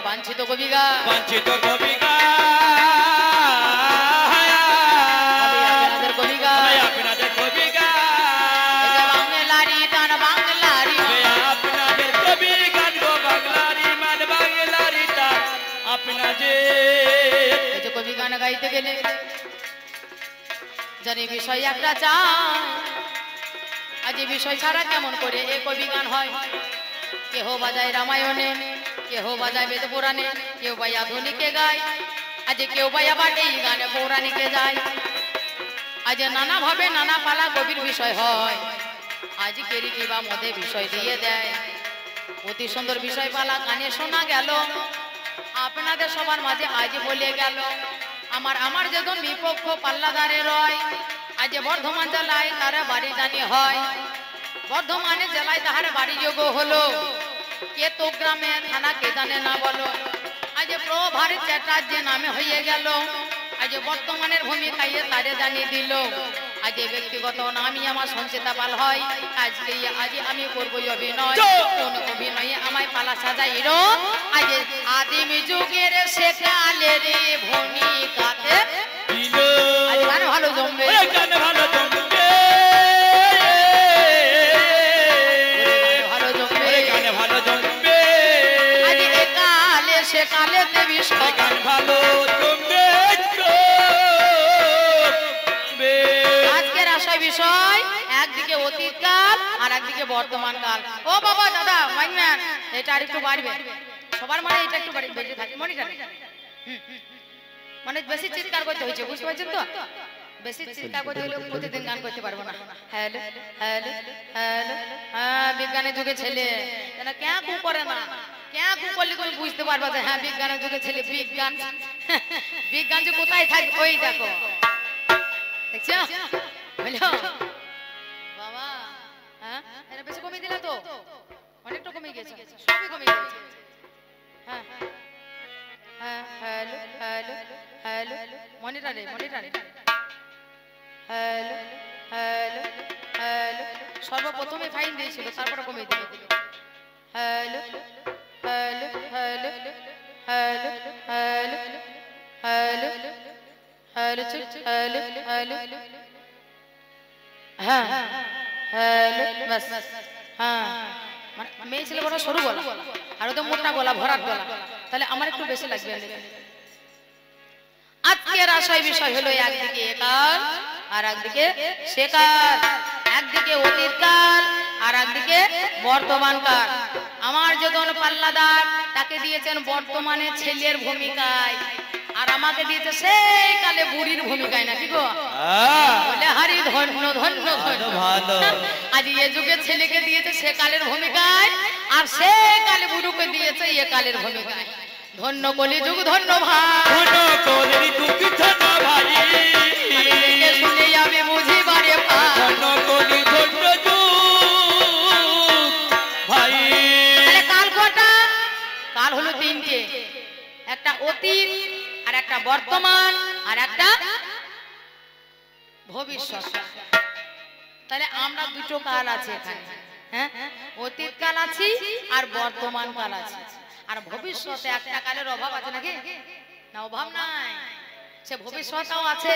বাঞ্ছিত কবিগান বাঞ্ছিত কবিগান আপনাদের কবিগান আপনাদের কবিগান বাংলারি টান বাংলারি আপনাদের কবিগান গো বাংলারি মান বাংলারি টান আপনাদের এই যে কবিগান গাইতে গেলে জানি বিষয় একটা চাই আজ বিষয় ছাড়া কেমন করে এ কবিগান হয় কেহ বাজায় রামায়ণে কেহ বাজায় বেদ পুরাণে কেউ বা আধুনিকে গায় আজ কেউ বা আবার এই গানে পৌরাণিকে যায় আজ নানা ভাবে নানা পালা কবির বিষয় হয় আজ কেরি কিবা মধ্যে বিষয় দিয়ে দেয় অতি সুন্দর বিষয় পালা কানে শোনা গেল আপনাদের সবার মাঝে আজ বলে গেল আমার যখন বিপক্ষ পাল্লাদারে রয় আজ বর্ধমান জেলায় তার বাড়ি জানি হয় বর্ধমানে জেলায় তাহার বাড়ি যোগ হলো কে তো গ্রামে থানা কে জানে না বলো আজ প্রভার চ্যাটার্জি নামে হয়ে গেল আজ বর্তমানের ভূমিকায় তারে জানিয়ে দিল আজ ব্যক্তিগত নামই আমার সঞ্চিতা পাল হয় আজকে আজ আমি করবো অভিনয় কোন অভিনয়ে আমায় পালা সাজাইল আজ আদিম যুগের সেকালে রে ভূমিকাতে আজ গান ভালো জমবে গান ভালো জমবে ভালো জমবে গান ভালো জমবে আজ একালে সেকালে দেবী গান ভালো জমবে আজকের আশা বিষয় একদিকে অতীতকাল আর একদিকে বর্তমান কাল ও বাবা দাদা মাইম্যান এটা আরেকটু বাড়বে সবার মানে এটা একটু বাড়বে বেশি থাকে মনিটর মানে বেশি চিৎকার করতে হয়েছে বুঝতে পারছেন তো বেশি চিৎকার করতে হলে প্রতিদিন গান করতে পারবো না হ্যালো হ্যালো হ্যালো হ্যাঁ বিজ্ঞানের যুগে ছেলে এটা কেন কু করে না কেন কু করলে তুমি বুঝতে পারবা যে হ্যাঁ বিজ্ঞানের যুগে ছেলে বিজ্ঞান বিজ্ঞান যে কোথায় থাকবে ওই দেখো দেখছো হ্যালো বাবা হ্যাঁ এটা বেশি কমিয়ে দিলা তো অনেকটা কমিয়ে গেছে সবই কমিয়ে গেছে হ্যাঁ হ্যাঁ হ্যালো হ্যালো হ্যালো মনিটরে মনিটরে হ্যালো হ্যালো হ্যালো সর্বপ্রথমে ফাইন দিয়েছিল তারপরে কমিয়ে দিল hello hello hello hello hello hello hello hello hello হ্যাঁ হ্যালো বাস হ্যাঁ মেয়ে ছেলে বড় সরু গলা আর তো মোটা গলা ভরাট গলা তাহলে আমার একটু বেশি লাগবে আজকের আশায় বিষয় হলো একদিকে একাল আর একদিকে সেকাল একদিকে অতীতকাল আর একদিকে বর্তমান কাল আমার যখন পাল্লাদার তাকে দিয়েছেন বর্তমানে ছেলের ভূমিকায় আর আমাকে দিয়েছে সেই কালে বুড়ির ভূমিকায় নাকি গো বলে হারি ধন্য ধন্য ধন্য ভালো আজ এ যুগে ছেলেকে দিয়েছে সে কালের ভূমিকায় আর সে কালে বুড়ুকে দিয়েছে এ কালের ভূমিকায় ধন্য কলি যুগ ধন্য ভাই ধন্য কলি যুগ ধন্য ভাই শুনে আমি বুঝি বারে পাই ধন্য কলি ধন্য যুগ ভাই কাল কটা কাল হলো তিনটে একটা অতীত আর একটা বর্তমান আর একটা ভবিষ্যৎ তাহলে আমরা দুটো কাল আছে এখানে হ্যাঁ অতীত কাল আছে আর বর্তমান কাল আছে আর ভবিষ্যতে একটা কালের অভাব আছে নাকি না অভাব নাই সে ভবিষ্যৎও আছে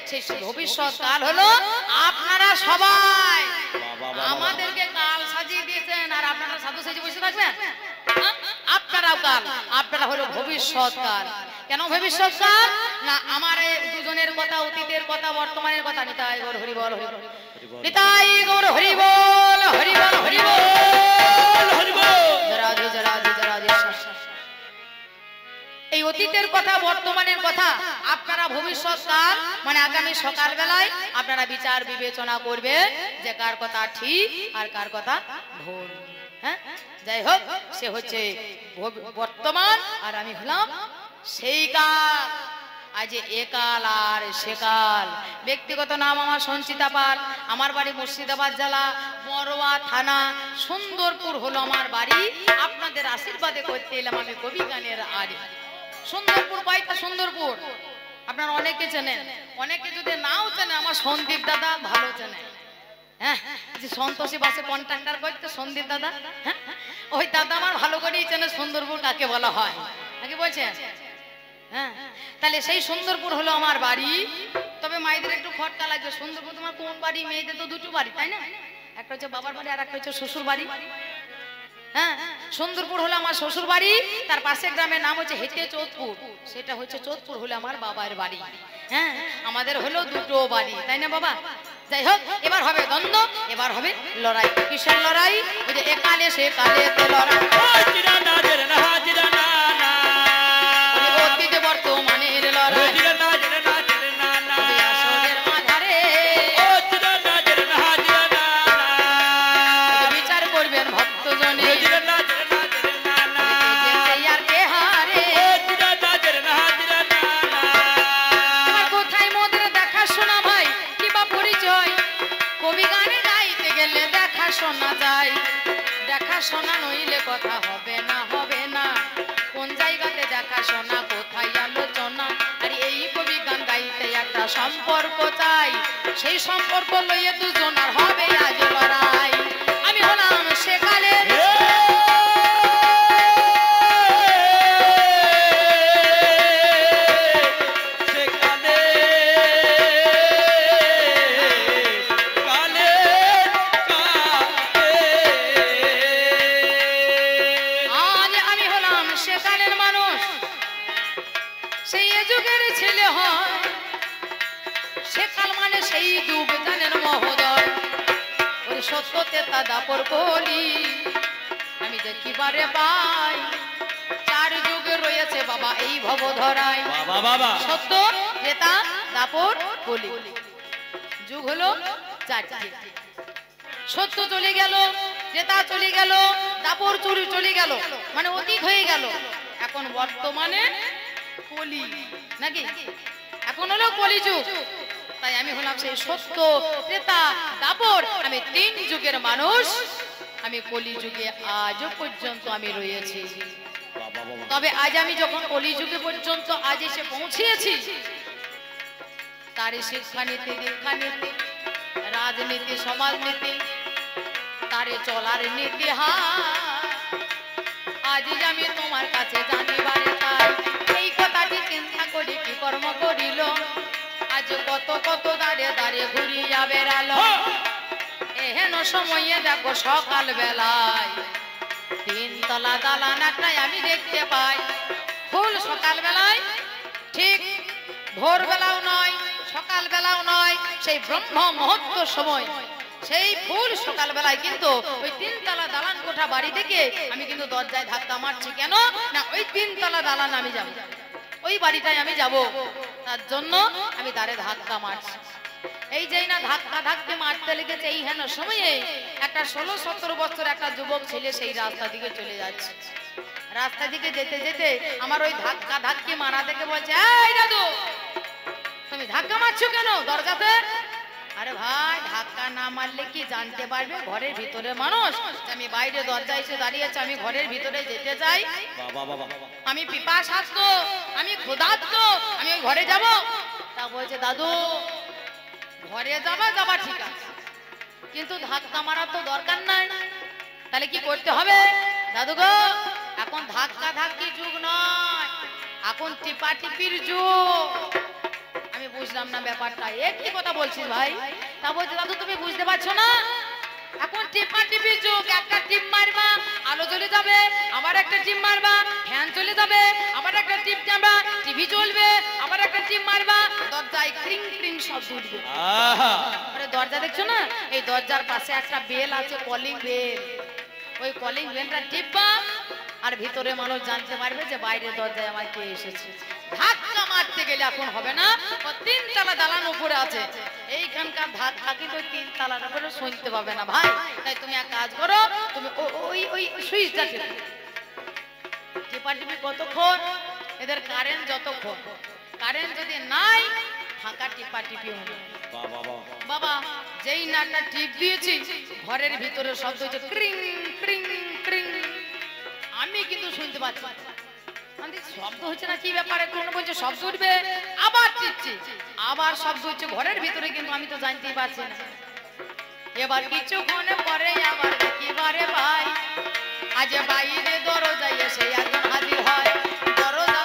সেই ভবিষ্যৎ কাল হলো আপনারা সবাই আমাদেরকে কাল সাজিয়ে দিয়েছেন আর আপনারা সাধু সেজে বসে থাকবেন আপনারাও কাল আপনারা হলো ভবিষ্যৎ কাল কেন ভবিষ্যৎ কাল না আমার দুজনের কথা অতীতের কথা বর্তমানের কথা নিতাই গৌর হরি বল হরি বল নিতাই গৌর হরি বল হরি বল হরি বল হরি বল জরাধি জরাধি জরাধি এই অতীতের কথা বর্তমানের কথা আপনারা ভবিষ্যৎ কাল মানে আগামী সকাল বেলায় আপনারা বিচার বিবেচনা করবে যে কার কথা ঠিক আর কার কথা ভুল হ্যাঁ যাই হোক সে হচ্ছে বর্তমান আর আমি হলাম সেই কাল আজ একাল আর সেকাল ব্যক্তিগত নাম আমার সঞ্চিতা পাল আমার বাড়ি মুর্শিদাবাদ জেলা বড়োয়া থানা সুন্দরপুর হলো আমার বাড়ি আপনাদের আশীর্বাদে করতে এলাম আমি কবি গানের আড়ি সুন্দরপুর বাইটা সুন্দরপুর আপনারা অনেকে চেনেন অনেকে যদি নাও চেনে আমার সন্দীপ দাদা ভালো চেনে হ্যাঁ যে সন্তোষী বাসে কন্ট্রাক্টর করতে সন্দীপ দাদা হ্যাঁ ওই দাদা আমার ভালো করেই চেনে সুন্দরপুর কাকে বলা হয় বলছেন? হ্যাঁ, তাহলে সেই সুন্দরপুর হলো আমার বাড়ি। তবে মায়েদের একটু খরচা লাগবে। সুন্দরপুর তোমার কোন বাড়ি? মেয়েদের তো দুটো বাড়ি, তাই না? একটা হচ্ছে বাবার বাড়ি আর একটা হচ্ছে শ্বশুর বাড়ি। হ্যাঁ, সুন্দরপুর হলো আমার শ্বশুর বাড়ি, তার পাশে গ্রামের নাম হচ্ছে হেটে চোদপুর, সেটা হচ্ছে চোদপুর হলো আমার বাবার বাড়ি। হ্যাঁ, আমাদের হলো দুটো বাড়ি, তাই না বাবা? যাই হোক, এবার হবে দ্বন্দ্ব, এবার হবে লড়াই। কিসের লড়াই? ওই যে একালে সে কালে লড়াই, হাজিরা না জেরে না হাজিরা না না ওই যে অতীত বর্তমানের লড়াই, হাজিরা না জেরে না জেরে না না ওই আসরের মাঝারে হাজিরা না জেরে না হাজিরা না ওই যে বিচার করবেন ভক্তজনে, হাজিরা না জেরে না জেরে না না যেতে আর কে হারে। হাজিরা না জেরে না হাজিরা না না তোমার কোথায় মোদের দেখা শোনা ভাই কিবা পরিচয়? কবি গানে গাইতে গেলে দেখা শোনা যায়, দেখা শোনা নইলে কথা হবে না, হবে না। কোন জায়গাতে দেখা শোনা, কোথায় আলোচনা? আর এই কবি গান গাইতে একটা সম্পর্ক চাই, সেই সম্পর্ক লইয়ে দুজন আর হবে আজ লড়াই। আমি হলাম সেকালে সেকালে কালে আজ আমি হলাম সেকালের মানুষ, সেই এ যুগের ছেলে হয়। সেকাল মানে সেই যুগ জানেন মহোদয়, ওই সত্যতে তা দাপর কলি আমি দেখিবারে পাই। চার যুগে রয়েছে বাবা এই ভবধরায়, বাবা বাবা সত্য ত্রেতা দাপর কলি। যুগ হলো চারটি, সত্য চলে গেল, ত্রেতা চলে গেল, দাপর চলে গেল, মানে অতীত হয়ে গেল। এখন বর্তমানে কলি, নাকি? এখন হলো কলিযুগ। তাই আমি হলাম সেই সত্য ত্রেতা দাপর, আমি তিন যুগের মানুষ। আমি কলি যুগে আজও পর্যন্ত আমি রয়েছি। বাবা বাবা তবে আজ আমি যখন কলি যুগে পর্যন্ত আজ এসে পৌঁছিয়েছি, তার শিক্ষানীতি দীক্ষানীতি রাজনীতি সমাজনীতি তারে চলার নীতি আজ আমি তোমার কাছে জানিবারে চাই। এই কথাটি চিন্তা করি কি কর্ম করিল, আজ কত কত দাঁড়ে দাঁড়ে ঘুরিয়া বেড়ালো। এহেন সময়ে দেখো সকাল বেলায় তিনতলা দালান একটাই আমি দেখতে পাই। ফুল সকাল বেলায়, ঠিক ভোর বেলাও নয় সকাল বেলাও নয়, সেই ব্রহ্ম মুহূর্ত সময় সেই ফুল সকাল বেলায় কিন্তু ওই তিনতলা দালান কোঠা বাড়ি থেকে আমি কিন্তু দরজায় ধাক্কা মারছি। কেন না, ওই তিনতলা দালান আমি যাব, ওই বাড়িটাই আমি যাব, তার জন্য আমি দ্বারে ধাক্কা মারছি। এই যেই না ধাক্কা ধাক্কি মারতে লেগেছে, এই হেন সময়ে একটা 16-17 বছর একটা যুবক ছেলে সেই রাস্তা দিকে চলে যাচ্ছে। রাস্তা দিকে যেতে যেতে আমার ওই ধাক্কা ধাক্কি মারা দেখে বলছে, এই দাদু তুমি ধাক্কা মারছো কেন দরজাতে? আরে ভাই, ধাক্কা না মারলে কি জানতে পারবে ঘরের ভিতরে মানুষ আমি বাইরে দরজায় এসে দাঁড়িয়েছি, আমি ঘরের ভিতরে যেতে চাই, বাবা বাবা আমি পিপাসার্ত, আমি ক্ষুধার্ত, আমি ওই ঘরে যাব? তা বলছে, দাদু ঘরে যাবা ঠিক আছে, কিন্তু ধাক্কা মারার তো দরকার নাই। তাহলে কি করতে হবে? দাদু গো, এখন ধাক্কা ধাক্কি যুগ নয়, এখন টিপা টিপির যুগ। আমি বুঝলাম না ব্যাপারটা, একই কথা বলছিস ভাই। তা বলছে, দাদু তুমি বুঝতে পারছো না, এখন টিপা টিপির যুগ। একটা টিপ মারবা আলো জ্বলে যাবে, আবার একটা টিপ মারবা ফ্যান চলে যাবে, আবার একটা টিপ মারবা টিভি চলবে, আবার একটা টিপ মারবা দরজায় ক্রিং ক্রিং শব্দ উঠবে। আহা আরে দরজা দেখছো না, এই দরজার পাশে একটা বেল আছে, কলিং বেল। ওই কলিং বেলটা টিপবা আর ভিতরে মানুষ জানতে পারবে যে বাইরে দরজায় আমার কে এসেছে। ধাক্কা মারতে গেলে এখন হবে না, ও তিনতলা দালান উপরে আছে, এইখানকার ধাক্কা কিন্তু তিনতলার উপরে শুনতে পাবে না ভাই। তাই তুমি এক কাজ করো, তুমি ওই সুইচটা টিপা টিপি কতক্ষণ, এদের কারেন্ট যতক্ষণ, কারেন্ট যদি নাই ফাঁকা টিপা টিপি হবে। বাবা বাবা বাবা যেই না একটা টিপ দিয়েছি, ঘরের ভিতরে শব্দ হচ্ছে ক্রিং ক্রিং ক্রিং, আমি কিন্তু শুনতে পাচ্ছি। শব্দ হচ্ছে না, কি ব্যাপারে? কোন বলছে শব্দ উঠবে, আবার টিপছি, আবার শব্দ হচ্ছে ঘরের ভিতরে, কিন্তু আমি তো জানতেই পারছি না। এবার কিছুক্ষণ পরে আবার দেখিবারে ভাই, আজ বাইরে দরজায় এসে একজন হাজির হয়। দরজা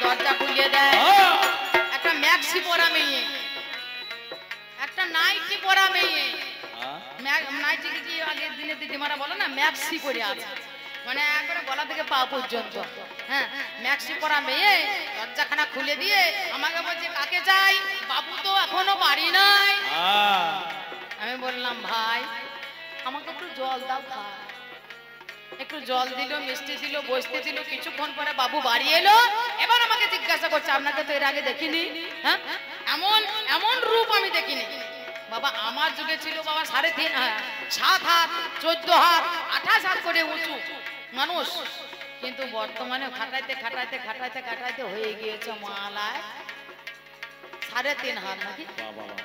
দরজা খুলে দেয় হ্যাঁ। একটা ম্যাক্সি পরা মেয়ে, একটা নাইটি পরা মেয়ে। হ্যাঁ। নাইটি কি আগের দিনে দিদিমারা বলে না ম্যাক্সি পরে আছে, মানে একবারে গলা থেকে পা পর্যন্ত। হ্যাঁ, ম্যাক্সি পরা মেয়ে দরজাখানা খুলে দিয়ে আমাকে বলছে কাকে চাই, বাবু তো এখনো বাড়ি নাই। হ্যাঁ। আমি বললাম ভাই আমাকে একটু জল দাও, খাই। একটু জল দিল, মিষ্টি দিল, বসতে দিল, কিছুক্ষণ পরে বাবু বাড়ি এলো। এবার আমাকে জিজ্ঞাসা করছে আপনাকে তো এর আগে দেখিনি। হ্যাঁ, এমন এমন রূপ আমি দেখিনি। বাবা আমার যুগে ছিল বাবা 3.5 হাত, 7 হাত, 14 হাত, 28 হাত করে উঁচু মানুষ, কিন্তু বর্তমানে খাটাইতে খাটাইতে খাটাইতে খাটাইতে হয়ে গিয়েছে মালায় 3.5 হাত নাকি। বাবা বাবা।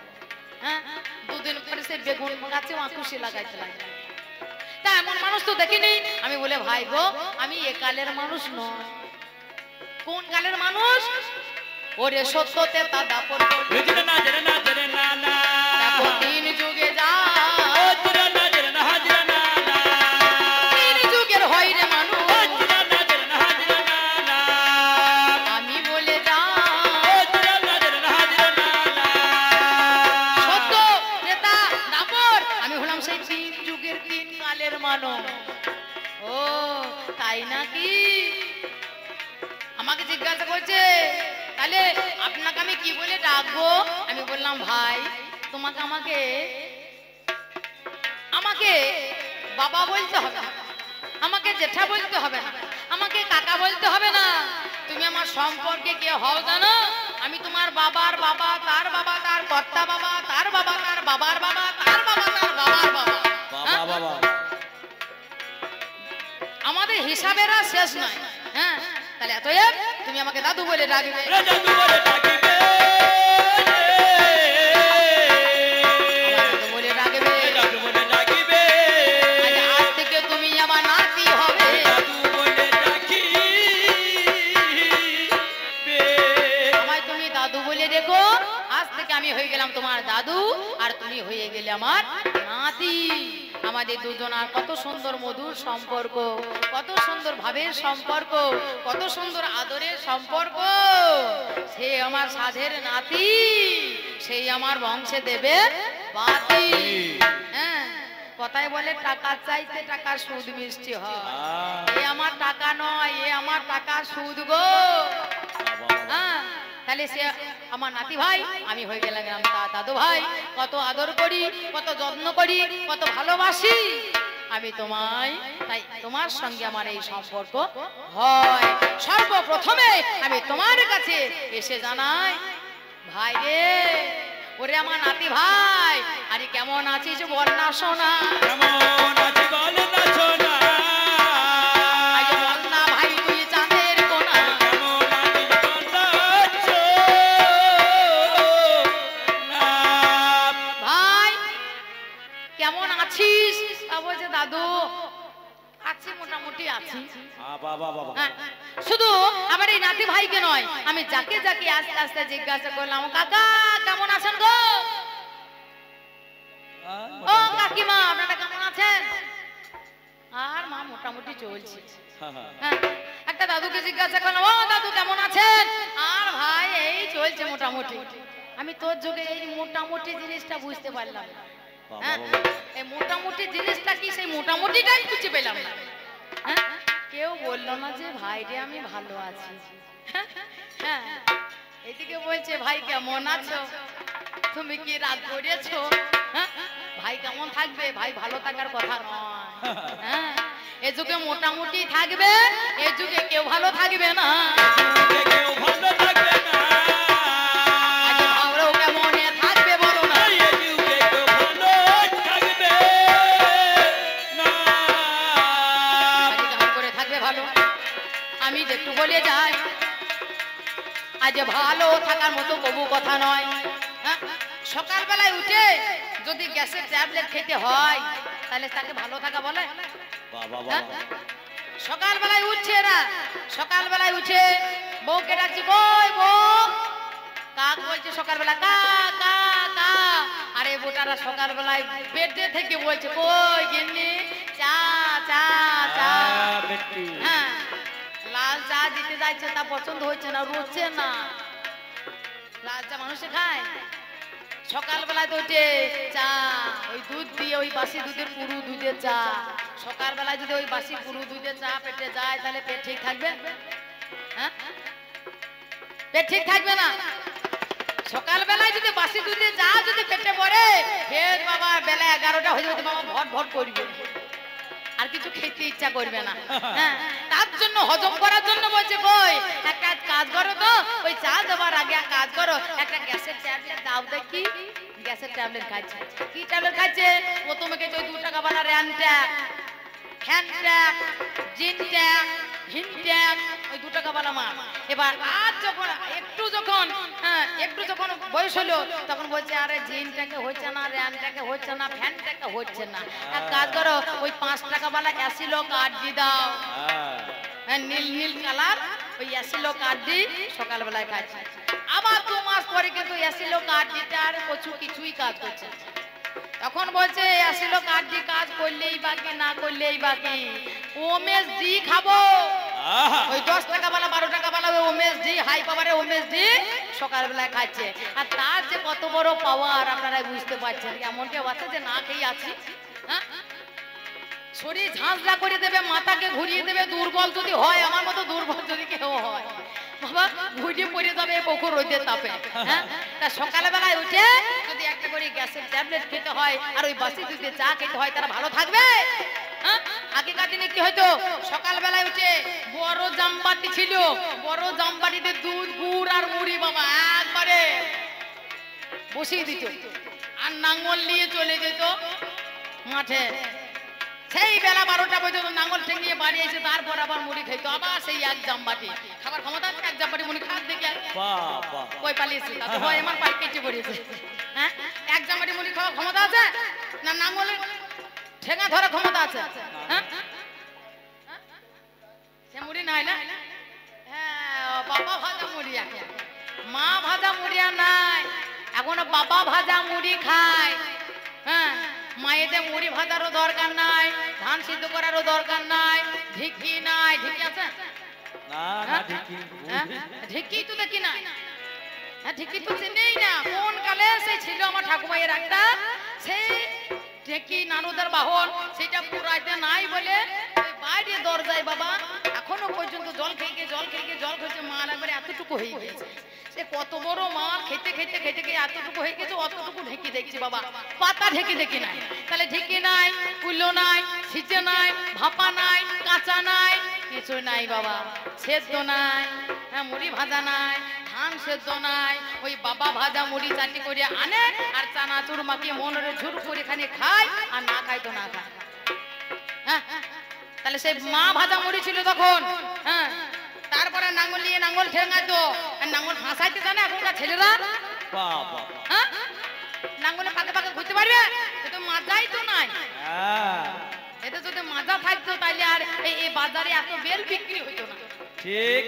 হ্যাঁ, দুদিন পরে সে বেগুন গাছে আঁকুশি লাগাইতে লাগে। তা এমন মানুষ তো দেখিনি। আমি বলে ভাই গো আমি এ কালের মানুষ নয়। কোন কালের মানুষ? ওরে সত্যতে তা দাপট জেরে না জেরে না জেরে না না। দেখো 3 যুগে যা ও জেরে না জেরে না জেরে না না। 3 যুগের হয় রে মানুষ। ও জেরে না জেরে না জেরে না না। আমি বলে যা ও জেরে না জেরে না জেরে না না। সত্য নেতা দাপট। আমি হলাম সেই 3 যুগের 3 কালের মানুষ। ও তাই নাকি? আমাকে জিজ্ঞাসা করছে তাহলে আপনাকে আমি কি বলে ডাকবো? আমি বললাম ভাই তোমাকে আমাকে আমাকে বাবা বলতে হবে না, আমাকে জেঠা বলতে হবে না, আমাকে কাকা বলতে হবে না। তুমি আমার সম্পর্কে কে হও জানো? আমি তোমার বাবার বাবা, তার বাবা, তার কর্তা বাবা, তার বাবা, তার বাবার বাবা, তার বাবা, তার বাবার বাবা। বাবা বাবা। আমাদের হিসাবের আর শেষ নাই। হ্যাঁ, তাহলে এতএব তুমি আমাকে দাদু বলে ডাকবে। রে জাদু বলে ডাকিবে। দাদু বলে ডাকবে। রে জাদু বলে ডাকিবে। আজ থেকে তুমি আমার নাতি হবে। জাদু বলে ডাকিবে। আমায় তুমি দাদু বলে দেখো। আজ থেকে আমি হয়ে গেলাম তোমার দাদু আর তুমি হয়ে গেলে আমার নাতি। আমাদের দুজনার কত সুন্দর মধুর সম্পর্ক, কত সুন্দর ভাবের সম্পর্ক, কত সুন্দর আদরের সম্পর্ক। সে আমার সাধের নাতি, সেই আমার বংশে দেবে বাতি। হ্যাঁ, কথায় বলে টাকা চাইতে টাকার সুদ মিষ্টি হয়। এ আমার টাকা নয়, এ আমার টাকার সুদ গো। হ্যাঁ, তাহলে সে আমার নাতি ভাই, আমি হয়ে গেলাম তার দাদু ভাই। কত আদর করি, কত যত্ন করি, কত ভালোবাসি আমি তোমায়। তাই তোমার সঙ্গে আমার এই সম্পর্ক হয়। সর্বপ্রথমে আমি তোমার কাছে এসে জানাই ভাই রে, ওরে আমার নাতি ভাই, আরে কেমন আছিস বল না সোনা। কেমন আছি বল না সোনা। আরে বল না ভাই তুই চাঁদের কোনা। কেমন আছি বল না সোনা। ভাই কেমন আছিস? তা বলছে দাদু আছি, মোটামুটি আছি। বাবা বাবা। হ্যাঁ, শুধু আমার এই নাতি ভাইকে নয়, আমি যাকে যাকে আস্তে আস্তে জিজ্ঞাসা করলাম কাকা কেমন আছেন গো? ও কাকিমা আপনারা কেমন আছেন? আর মা মোটামুটি চলছে। হ্যাঁ, একটা দাদুকে জিজ্ঞাসা করলাম ও দাদু কেমন আছেন? আর ভাই এই চলছে মোটামুটি। আমি তোর যুগে এই মোটামুটি জিনিসটা বুঝতে পারলাম না। হ্যাঁ, এই মোটামুটি জিনিসটা কি সেই মোটামুটিটাই খুঁজে পেলাম না। হ্যাঁ, কেউ বললো না যে ভাই রে আমি ভালো আছি। হ্যাঁ, এদিকে বলছে ভাই কেমন আছো, তুমি কি রাগ করেছো? হ্যাঁ, ভাই কেমন থাকবে, ভাই ভালো থাকার কথা নয়। হ্যাঁ, এ যুগে মোটামুটি থাকবে, এ যুগে কেউ ভালো থাকবে না। কেউ ভালো থাকবে না। আগে ভালো কেমনে থাকবে বলো না। এই যুগে কেউ ভালো থাকবে না। আগে কেমন করে থাকবে ভালো? আমি যে একটু বলে যাই, আজ ভালো থাকার মতো কবু কথা নয়। হ্যাঁ, সকালবেলায় উঠে যদি গ্যাসের ট্যাবলেট খেতে হয় তাহলে তাকে ভালো থাকা বলে? বাবা হ্যাঁ? বাবা। সকালবেলায় উঠছে না, সকালবেলায় উঠে বউকে ডাকছি কই বউ, কাক বলছে সকালবেলা কা কা কা। আরে বোটারা সকালবেলায় বেডে থেকে বলছে কই গিন্নি চা চা চা। বেটি। হ্যাঁ, লাল লাল চা দিতে যাচ্ছে, তা পছন্দ হচ্ছে না, রুচছে না। লাল চা মানুষে খায়? সকালবেলায় তো উঠে চা, ওই দুধ দিয়ে, ওই বাসি দুধের পুরু দুধের চা, সকালবেলায় যদি ওই বাসি পুরু দুধের চা পেটে যায় তাহলে পেট ঠিক থাকবে? হ্যাঁ, পেট ঠিক থাকবে না। সকালবেলায় যদি বাসি দুধে চা যদি পেটে পড়ে, ফের বাবা বেলা 11টা হয়ে যাবে, বাবা ভট ভট করবে, আর কিছু খেতে ইচ্ছা করবে না। হ্যাঁ, তার জন্য হজম করার জন্য বলছে কই একটা কাজ করো তো, ওই চা দেওয়ার আগে এক কাজ করো, একটা গ্যাসের ট্যাবলেট দাও দেখি। গ্যাসের ট্যাবলেট খাচ্ছে। কি ট্যাবলেট খাচ্ছে? প্রথমে খেয়েছে ওই 2 টাকা বালা র্যানট্যাক, হ্যান্ডট্যাক, জিনট্যাক, হিনট্যাক, ওই 2 টাকা বালা মাল। এবার আর যখন একটু যখন বয়স হলো তখন বলছে আরে জিনটাকে হচ্ছে না, র্যানটাকে হচ্ছে না, ফ্যানটাকে হচ্ছে না, এক কাজ করো ওই 5 টাকা বালা অ্যাসিলো কার্ড দিয়ে দাও। হ্যাঁ, নীল নীল কালার, ওই অ্যাসিলো কার্ড দি সকালবেলায় খাচ্ছে। আবার 2 মাস পরে কিন্তু অ্যাসিলো কার্ড দিতে আর কিছুই কাজ করছে না। তখন বলছে অ্যাসিলো কার্ড দি কাজ করলেই বাকি, না করলেই বাকি, ওমেস ডি খাবো। ওই 10 টাকা বালা 12 টাকা বালা ওমেস ডি, হাই পাওয়ারে ওমেস ডি সকালবেলায় খাচ্ছে। আর তার যে কত বড় পাওয়ার আপনারা বুঝতে পারছেন। এমন কেউ আছে যে না খেয়ে আছি? হ্যাঁ, শরীর ঝাঁঝরা করে দেবে, মাথাকে ঘুরিয়ে দেবে, দুর্বল যদি হয়, আমার মতো দুর্বল যদি কেউ হয়, বাবা ঘুরিয়ে পড়ে যাবে পুকুর রোদের তাপে। হ্যাঁ, তা সকালবেলায় উঠে যদি একটা করে গ্যাসের ট্যাবলেট খেতে হয় আর ওই বাসি দুধে চা খেতে হয়, তারা ভালো থাকবে? হ্যাঁ, আগেকার দিনে কি হয়তো, সকালবেলায় উঠে বড় জামবাটি ছিল, বড় জামবাটিতে দুধ, গুড় আর মুড়ি বাবা একবারে বসিয়ে দিত, আর নাঙ্গল নিয়ে চলে যেত মাঠে। সেই বেলা 12টা পর্যন্ত নাঙ্গল ঠেঙিয়ে বাড়ি এসে তারপর আবার মুড়ি খাইতো, আবার সেই এক জামবাটি খাবার ক্ষমতা আছে? এক জামবাটি মুড়ি খাওয়ার দেখে কই পালিয়েছে, তাতে ভয় আমার পাই কেটে পড়েছে। হ্যাঁ, এক জামবাটি মুড়ি খাওয়ার ক্ষমতা আছে না? নাঙ্গলের ঠেঙা ধরার ক্ষমতা আছে? হ্যাঁ, সে মুড়ি নাই না। হ্যাঁ, বাবা ভাজা মুড়ি, এখন মা ভাজা মুড়ি আর নাই, এখনো বাবা ভাজা মুড়ি খায়। হ্যাঁ, মায়েদের মুড়ি ভাজারও দরকার নাই, ধান সিদ্ধ করারও দরকার নাই, ঢিকি নাই। ঢিকি আছে? ঢিকি তো দেখি না। হ্যাঁ, ঢিকি তো চিনেই না। কোন কালে সেই ছিল আমার ঠাকুমাইয়ের একটা, সেই ঢেকি নানুদের বাহন, সেটা পুরাইতে নাই বলে বাইরে দরজায় বাবা এখনো পর্যন্ত জল খেয়েছে, মাল একবারে এতটুকু হয়ে গেছে। সে কত বড় মাল খেতে খেতে এতটুকু হয়ে গেছে, অতটুকু ঢেকি দেখছি বাবা, পাতা ঢেকি দেখি নাই। তাহলে ঢেকি নাই, কুলো নাই, সিজে নাই, ভাপা নাই, কাঁচা নাই, কিছু নাই বাবা, সেদ্ধ নাই। হ্যাঁ, মুড়ি ভাজা নাই, ধান সেদ্ধ নাই। ওই বাবা ভাজা মুড়ি চাটি করে আনে আর চানাচুর মাখিয়ে মনের ঝুর করে খানে খায়, আর না খায় তো না খায়। হ্যাঁ, তাহলে সেই মা ভাজা মুড়ি ছিল তখন। হ্যাঁ, তারপরে নাঙ্গল নিয়ে নাঙ্গল ঠেঙাইতো, আর নাঙ্গল ফাঁসাইতে জানে এখনকার ছেলেরা? হ্যাঁ, নাঙ্গলে ফাঁকে ফাঁকে ঘুরতে পারবে? তো মাজাই তো নাই। এতে যদি মাজা থাকতো তাহলে আর এই বাজারে এত বেল বিক্রি হইতো না। ঠিক,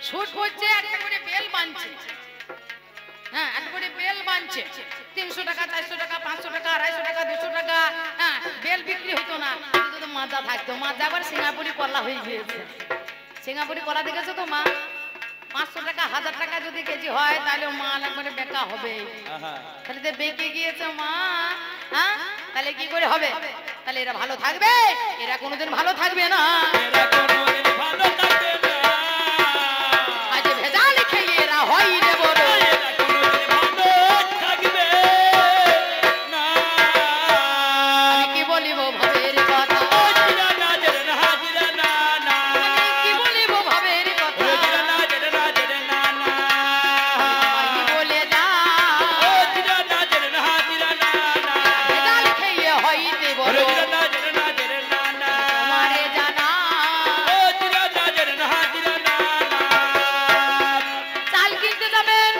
শুট হচ্ছে একটা করে বেল বানছে। হ্যাঁ, একটা করে বেল বানছে, 300 টাকা, 400 টাকা, 500 টাকা, 250 টাকা, 200 টাকা। হ্যাঁ, বেল বিক্রি হইতো না। যদি মাজা থাকতো, মাজা আবার সিঙ্গাপুরি কলা হয়ে গিয়েছে। সিঙ্গাপুরি কলা দেখেছো তো মা? 500 টাকা, 1000 টাকা যদি কেজি হয় তাহলে মাল একবারে বেকা হবে। তাহলে তো বেঁকে গিয়েছে মা। হ্যাঁ, তাহলে কি করে হবে? তাহলে এরা ভালো থাকবে? এরা কোনোদিন ভালো থাকবে না। আজ ভেজাল খেয়ে এরা হয় রে বড়। আমি কি বলিব ভাবের কথা, কি বলিব ভাবের কথা, আমি বলে যা ভেজাল খেয়ে হইতে বড়। তোমারে জানা চাল কিনতে যাবেন,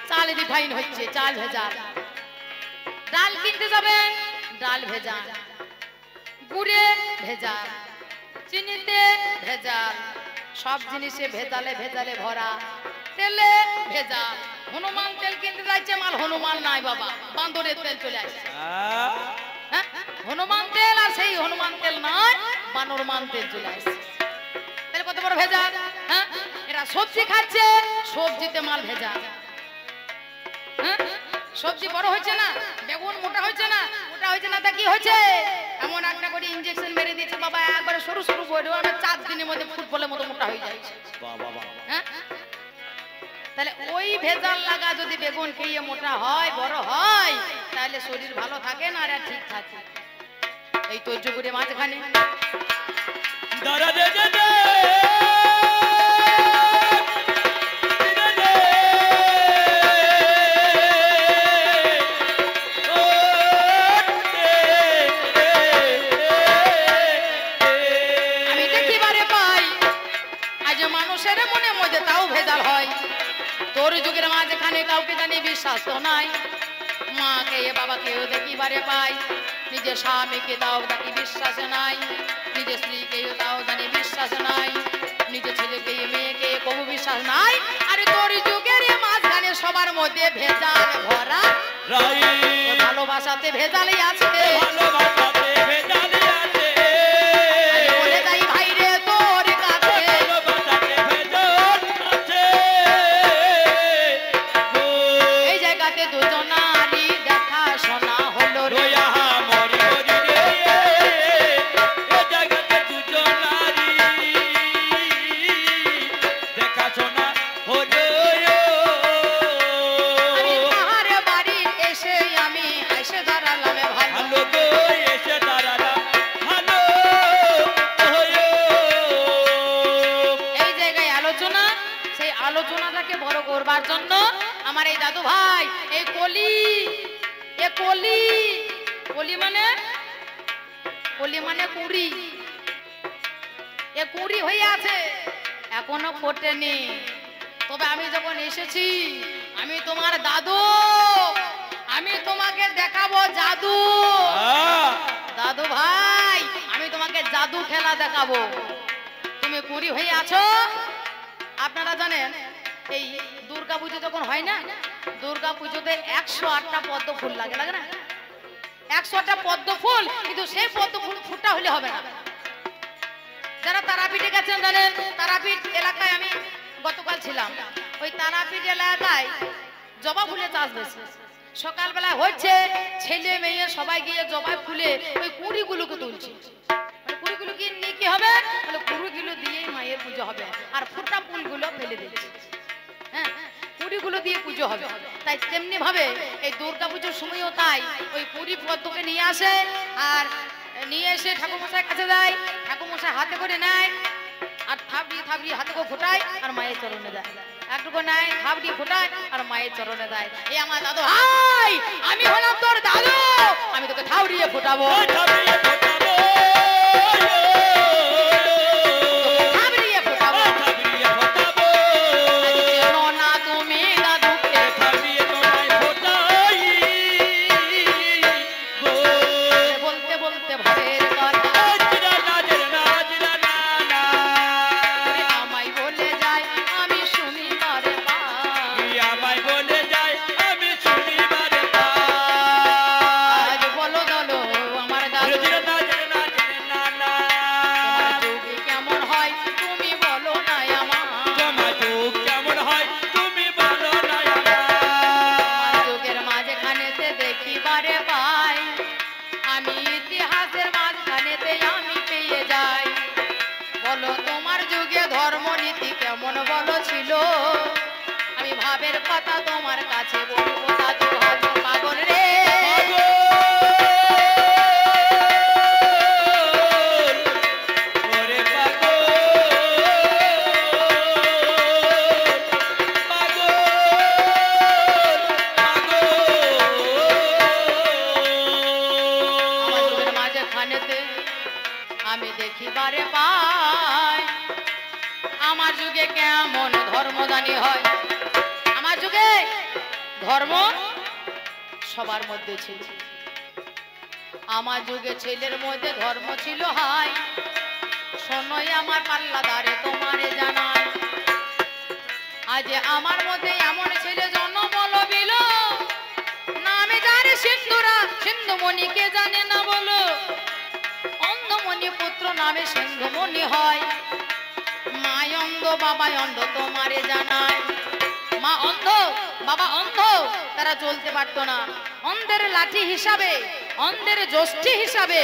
চাল রিফাইন হচ্ছে, চাল ভেজাল। ডাল কিনতে যাবেন, ডাল ভেজাল। গুড়ে ভেজাল, চিনিতে ভেজাল, সব জিনিসে ভেজালে ভেজালে ভরা। তেলে ভেজাল। হনুমান তেল কিনতে যাচ্ছে, মাল হনুমান নাই বাবা, বান্দরের তেল চলে আসছে। হ্যাঁ, হনুমান তেল আর সেই হনুমান তেল নয়, বানরমান তেল চলে আসছে। তাহলে কত বড় ভেজাল। হ্যাঁ, এরা সবজি খাচ্ছে, সবজিতে মাল ভেজাল। হ্যাঁ, সবজি বড় হচ্ছে না, বেগুন মোটা হচ্ছে না, মোটা হচ্ছে না, তা কি হচ্ছে? এমন একটা করে ইনজেকশন মেরে দিয়েছে বাবা, একবারে সরু সরু বড়, আমরা 4 দিনের মধ্যে ফুটবলের মতো মোটা হয়ে যাচ্ছে। বাবা হ্যাঁ, তাহলে ওই ভেজাল লাগা যদি বেগুন খেয়ে মোটা হয়, বড় হয়, তাহলে শরীর ভালো থাকে না, আর ঠিক থাকে। এই তো জুগুরে মাঝখানে দাঁড়া দে দে দে আমি দেখিবারে পাই আজ মানুষের মনে মধ্যে তাও ভেজাল হয়। তোর যুগের মাঝখানে কাউকে জানি বিশ্বাস তো নাই। মাকে বাবাকেও দেখিবারে পাই, নিজের স্বামীকে তাও জানি বিশ্বাস নাই, নিজের স্ত্রীকেও তাও জানি বিশ্বাস নাই, নিজের ছেলেকে মেয়েকে কবু বিশ্বাস নাই। আর তোর যুগের মাঝখানে সবার মধ্যে ভেজাল ভরা, রাই ভালোবাসাতে ভেজালই আছে। ভালোবাসাতে ভেজালি আছে, বলে যাই ভাই রে তোর কাছে, ভালোবাসাতে ভেজাল আছে। এই জায়গাতে দুজনারই দেখা শোনা হলো রে। রোয়া মরি মরি রে, এ জায়গাতে দুজন নারী দেখাশোনা হলো। আমি তাহার বাড়ি এসে আমি এসে দাঁড়ালাম ভালো। ভালো গো এসে দাঁড়ালাম ভালো। এই জায়গায় আলোচনা, সেই আলোচনাটাকে বড় করবার জন্য আমার এই দাদু ভাই এই কলি, এ কলি, কলি মানে কুড়ি, এ কুড়ি হয়ে আছে, এখনো ফোটেনি। তবে আমি যখন এসেছি, আমি তোমার দাদু, আমি তোমাকে দেখাবো জাদু। দাদু ভাই, আমি তোমাকে জাদু খেলা দেখাবো। তুমি কুড়ি হয়ে আছো। আপনারা জানেন এই দুর্গা পুজো যখন হয় না, দুর্গা পুজোতে 108টা পদ্ম ফুল লাগে, লাগে না? 100টা পদ্ম ফুল, কিন্তু সেই পদ্ম ফুল ফুটা হলে হবে না। যারা তারাপীঠে গেছেন জানেন, তারাপীঠ এলাকায় আমি গতকাল ছিলাম। ওই তারাপীঠ এলাকায় জবা ফুলের চাষ বেশি। সকালবেলা হচ্ছে, ছেলে মেয়ে সবাই গিয়ে জবা ফুলে ওই কুড়িগুলোকে তুলছে। কুড়িগুলো কি নিয়ে কি হবে? বলে কুড়িগুলো দিয়েই মায়ের পুজো হবে, আর ফুটা ফুলগুলো ফেলে দিচ্ছে। হ্যাঁ, কুড়িগুলো দিয়ে পুজো হবে। তাই তেমনি ভাবে এই দুর্গা পুজোর সময়ও তাই ওই কুড়ি পদ্মকে নিয়ে আসে, আর নিয়ে এসে ঠাকুরমশাই কাছে যায়, ঠাকুরমশাই হাতে করে নেয়, আর থাবড়িয়ে থাবড়িয়ে হাতে করে ফোটায়, আর মায়ের চরণে দেয়। একটুকু নেয়, থাবড়িয়ে ফোটায়, আর মায়ের চরণে দেয়। এই আমার দাদু ভাই, আমি হলাম তোর দাদু, আমি তোকে থাবড়িয়ে ফোটাবো, থাবড়িয়ে ফোটাবো। চেনো না তুমি দাদুকে, বলতে বলতে ভয়ের কথা আমায় বলে যায়, আমি শুনিবারে পাই। আজ বলো দলো আমার দাদু, তোমার যুগে কেমন হয় তুমি বলো না আমার। আমার যুগের মাঝখানেতে দেখিবারে পাই, আমি ইতিহাসের মাঝখানেতে আমি পেয়ে যাই। বলো তোমার যুগে ধর্ম নীতি কেমন বলো ছিল, আমি ভাবের কথা তোমার কাছে বলবো দাদু ভালো পাগল রে। আমার যুগের মাঝখানেতে আমি দেখিবারে পাই, আমার যুগে কেমন ধর্মদানি হয়। আমার যুগে ধর্ম সবার মধ্যে ছিল। আমার যুগে ছেলের মধ্যে ধর্ম ছিল হাই। শোনোই আমার পাল্লাদারে তোমারে জানাই, আজ আমার মধ্যে এমন ছেলে জন্ম বলো বিল, নামে জানে সিন্ধুরা, সিন্ধুমণিকে জানে না বলো। অন্ধমণি পুত্র নামে সিন্ধুমণি হয়, মা বাবা অন্ধ তোমারে জানায়। মা অন্ধ, বাবা অন্ধ, তারা চলতে পারতো না। অন্ধের লাঠি হিসাবে, অন্ধের জ্যোষ্ঠী হিসাবে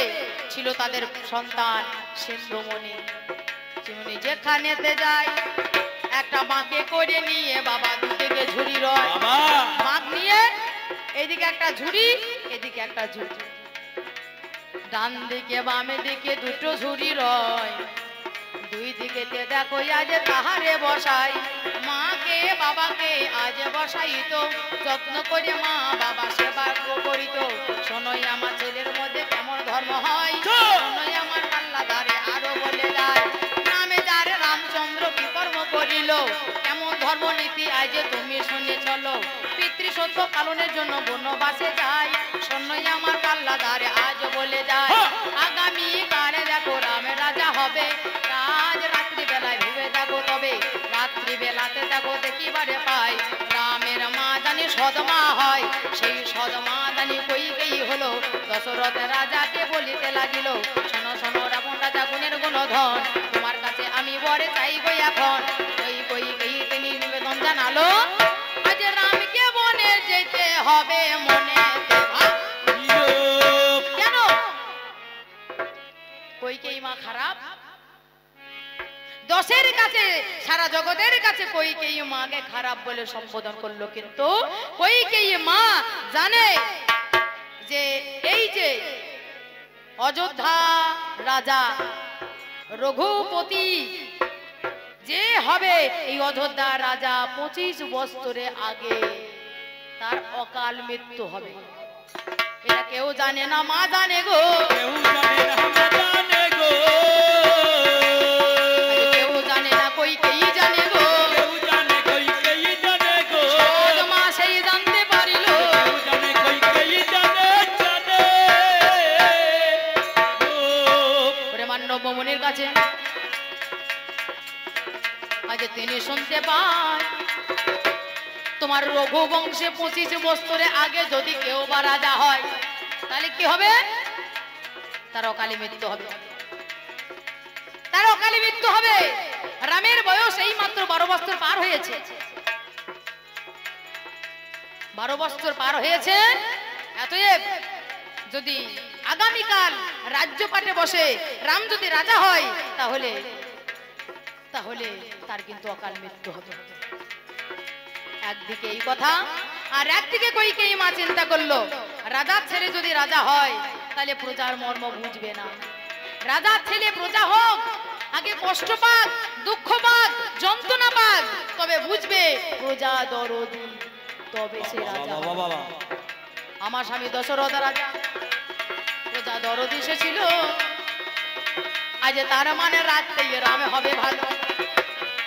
ছিল তাদের সন্তান সিন্ধুমণি। চিমনি যেখানেতে যায় একটা বাঁকে করে নিয়ে বাবা দুদিকে ঝুড়ি রয়, বাবা বাঁক নিয়ে এদিকে একটা ঝুড়ি, এদিকে একটা ঝুড়ি, ডান দিকে বামে দিকে দুটো ঝুড়ি রয়। দুই দিকেতে দেখো আজ তাহারে বসাই, মাকে বাবাকে আজ বসাইত, যত্ন করে মা বাবা সেবা করিত। শোনোই আমার ছেলের মধ্যে কেমন ধর্ম হয়, শোনোই আমার পাল্লা ধারে আরো বলে যায়। নামে যারে রামচন্দ্র কি কর্ম করিল, কেমন ধর্ম নীতি আজ তুমি শুনে চলো। পিতৃসত্য পালনের জন্য বনবাসে যায়, শোনোই আমার পাল্লা ধারে আজ বলে যায়। আগামী কালে দেখো রামের রাজা হবে, রাজ রাত্রি বেলায় ভেবে দেখো, তবে রাত্রি বেলাতে দেখো দেখিবারে পাই রামের মা জানি সদমা হয়। সেই সদমা জানি কইকেই হলো দশরথ রাজাকে বলিতে লাগিল, শোনো শোনো রাবণ রাজা গুণের গুণধন, তোমার কাছে আমি বরে চাইবো এখন। ওই কইকেই তিনি নিবেদন জানালো, আজ রামকে বনে যেতে হবে মনে। কেন কইকেই মা খারাপ? দশের কাছে, সারা জগতের কাছে কইকেই মাকে খারাপ বলে সম্বোধন করলো, কিন্তু কইকেই মা জানে যে এই যে অযোধ্যা রাজা রঘুপতি যে হবে, এই অযোধ্যা রাজা 25 বছরের আগে তার অকাল মৃত্যু হবে। এটা কেউ জানে না, মা জানে গো, কেউ জানে না, মা জানে গো, কেউ জানে না, কইকেই জানে গো, কেউ জানে কইকেই জানে গো, মা সেই জানতে পারিল, কেউ জানে কইকেই জানে জানে গো। ওরে মান্যব মুনির কাছে আজ তিনি শুনতে পায়, তোমার রঘুবংশে 25 বছরের আগে যদি কেউ বা রাজা হয়, তাহলে কি হবে? তার অকালে মৃত্যু হবে, তার অকালে মৃত্যু হবে। রামের বয়স এই মাত্র 12 বছর পার হয়েছে, 12 বছর পার হয়েছে। এতএব যদি আগামীকাল রাজ্যপাটে বসে রাম যদি রাজা হয়, তাহলে তাহলে তার কিন্তু অকাল মৃত্যু হবে। একদিকে এই কথা, আর একদিকে কইকেই মা চিন্তা করলো, রাজার ছেলে যদি রাজা হয় তাহলে প্রজার মর্ম বুঝবে না। রাজার ছেলে প্রজা হোক, আগে কষ্ট পাক, দুঃখ পাক, যন্ত্রণা পাক, তবে বুঝবে প্রজা দরদি, তবে সে রাজা হবে। বাবা আমার স্বামী দশরথ রাজা প্রজা দরদি সে ছিল, আজ তার মানে রাতটাই রামে হবে ভালো।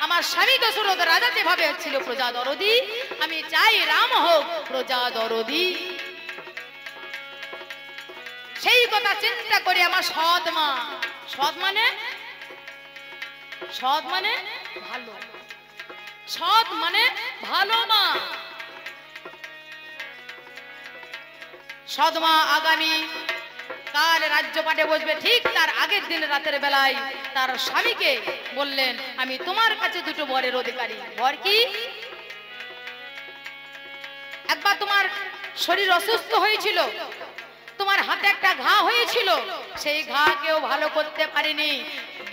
আমার স্বামী দশরথ রাজা যেভাবে ছিল প্রজা দরদি, আমি চাই রাম হোক প্রজা দরদি। সেই কথা চিন্তা করে আমার সৎ মা, সৎ মানে, সৎ মানে ভালো, সৎ মানে ভালো মা, সৎ মা আগামী কাল রাজ্যপাটে বসবে, ঠিক তার আগের দিন রাতের বেলায় তার স্বামীকে বললেন, আমি তোমার কাছে দুটো বরের অধিকারী। বর কি? একবার তোমার শরীর অসুস্থ হয়েছিল, তোমার হাতে একটা ঘা হয়েছিল, সেই ঘা কেউ ভালো করতে পারেনি।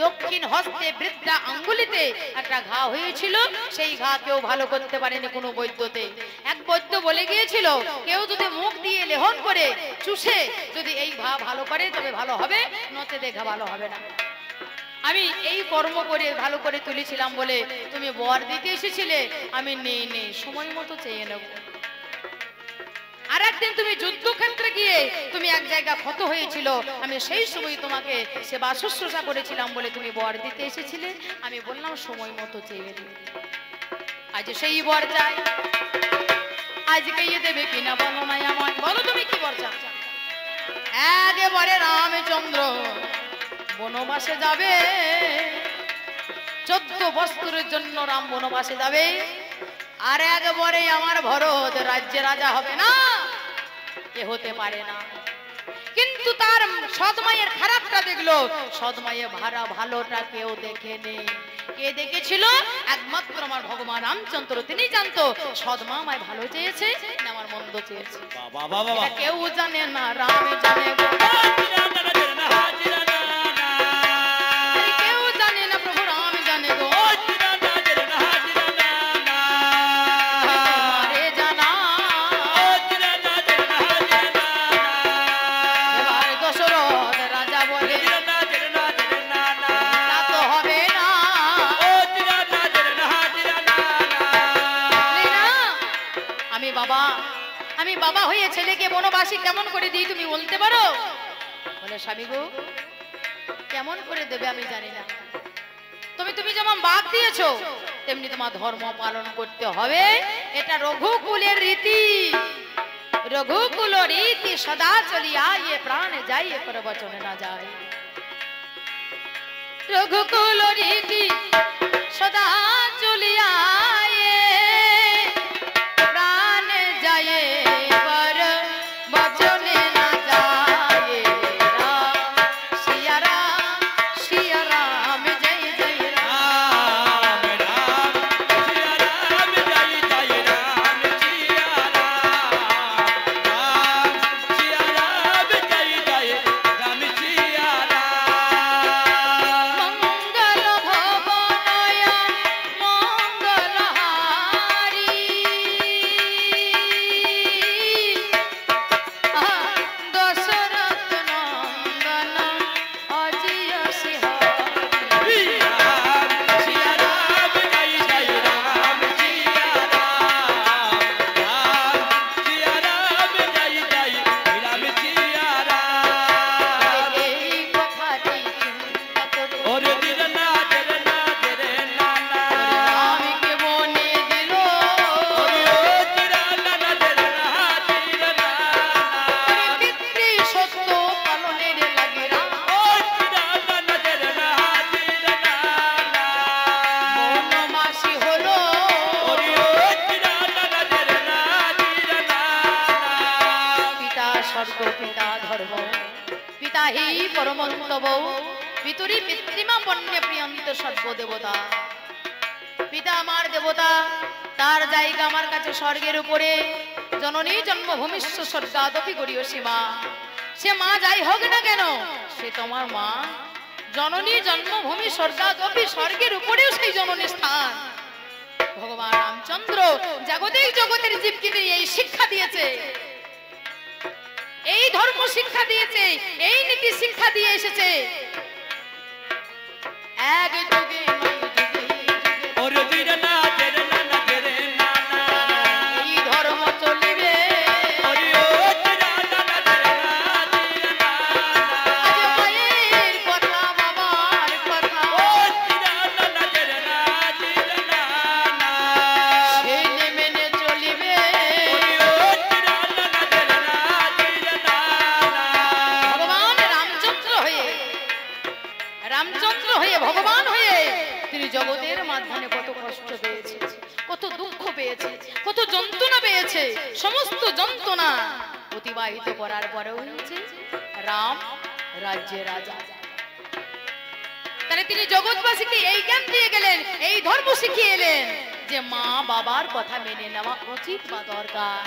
দক্ষিণ হস্তে বৃদ্ধা আঙ্গুলিতে একটা ঘা হয়েছিল, সেই ঘা কেউ ভালো করতে পারেনি কোনো বৈদ্যতে। এক বৈদ্য বলে গিয়েছিল, কেউ যদি মুখ দিয়ে লেহন করে চুষে যদি এই ঘা ভালো করে তবে ভালো হবে, নচেত ঘা ভালো হবে না। আমি এই কর্ম করে ভালো করে তুলেছিলাম বলে তুমি বর দিতে এসেছিলে, আমি নেই সময় মতো চেয়ে নেব। আর একদিন তুমি যুদ্ধক্ষেত্রে গিয়ে তুমি এক জায়গা ক্ষত হয়েছিল, আমি সেই সময় তোমাকে সেবা শুশ্রূষা করেছিলাম বলে তুমি বর দিতে এসেছিলে, আমি বললাম সময় মতো চেয়ে নেব। আজ সেই বর চাই, আজকে দেবে কিনা বলো না আমার, বলো তুমি কি বর চাও? একেবারে রামচন্দ্র বনবাসে যাবে, 14 বছরের জন্য রাম বনবাসে যাবে, আর একবারে আমার ভরত রাজ্যে রাজা হবে না, এ হতে পারে না। কিন্তু তার সৎ মায়ের খারাপটা দেখলো, সৎ মায়ের ভালোটা কেউ দেখেনি। কে দেখেছিল? একমাত্র আমার ভগবান রামচন্দ্র। তিনি জানতো সদমা আমায় ভালো চেয়েছে না আমার মন্দ চেয়েছে। বাবা বাবা এটা কেউ জানে না, রাম জানে গো। আরে কেউ জানে না, প্রভু রাম জানে গো। তোমারে জানা এবার দশরথ রাজা বলে তা তো হবে না। আমি বাবা হয়ে ছেলেকে বনবাসী কেমন করে দিই তুমি বলতে পারো? বলে স্বামী গো, কেমন করে দেবে আমি জানি না। তুমি যেমন বাদ দিয়েছো তেমনি তোমার ধর্ম পালন করতে হবে। এটা রঘুকুলের রীতি। রঘুকুল রীতি সদা চলিয়া এ প্রাণে যাই এ প্রবচনে না যায়। রঘুকুল রীতি সদা চলিয়া প্রাণে যায় পর বচনে না যায়। রাম সিয়া রাম সিয়া রাম জয় জয় রাম। মঙ্গল ভবনয় মঙ্গলহারি দশরথ নন্দন অজিয় সিংহারি। এই কথাটি চিন্তা করে রামকে বনে দিল পিতৃ সত্য পালনের লাগে রাম। বনবাসী হলো পিতা স্বর্গ পিতা ধর্ম পিতা হি পরমন্তব পিতুরি পিতৃমা বন্যে প্রিয়ন্ত সর্বদেবতা। পিতা আমার দেবতা, তার জায়গা আমার কাছে স্বর্গের উপরে। জননী জন্মভূমিষ্য স্বর্গাদপি গড়ীয় সীমা। সে মা যাই হোক না কেন, সে তোমার মা। জননী জন্মভূমি স্বর্গাদপি, স্বর্গের উপরেও সেই জননী স্থান। ভগবান রামচন্দ্র জাগতিক জগতের জীবকে এই শিক্ষা দিয়েছে, এই ধর্ম শিক্ষা দিয়েছে, এই নীতি শিক্ষা দিয়ে এসেছে। এক যুগে নয় যুগে যুগে এই ধর্ম চলিবে। আজ মায়ের কথা বাবার কথা ছেলে মেনে চলিবে। ভগবান রামচন্দ্র হয়ে ভগবান হয়ে তিনি জগতের মাধ্যমে কত কষ্ট পেয়েছে, কত দুঃখ পেয়েছে, কত যন্ত্রণা পেয়েছে। সমস্ত যন্ত্রণা অতিবাহিত করার পরেও হয়েছে রাম রাজ্যের রাজা। তাহলে তিনি জগৎবাসীকে এই জ্ঞান দিয়ে গেলেন, এই ধর্ম শিখিয়ে এলেন যে মা বাবার কথা মেনে নেওয়া উচিত বা দরকার।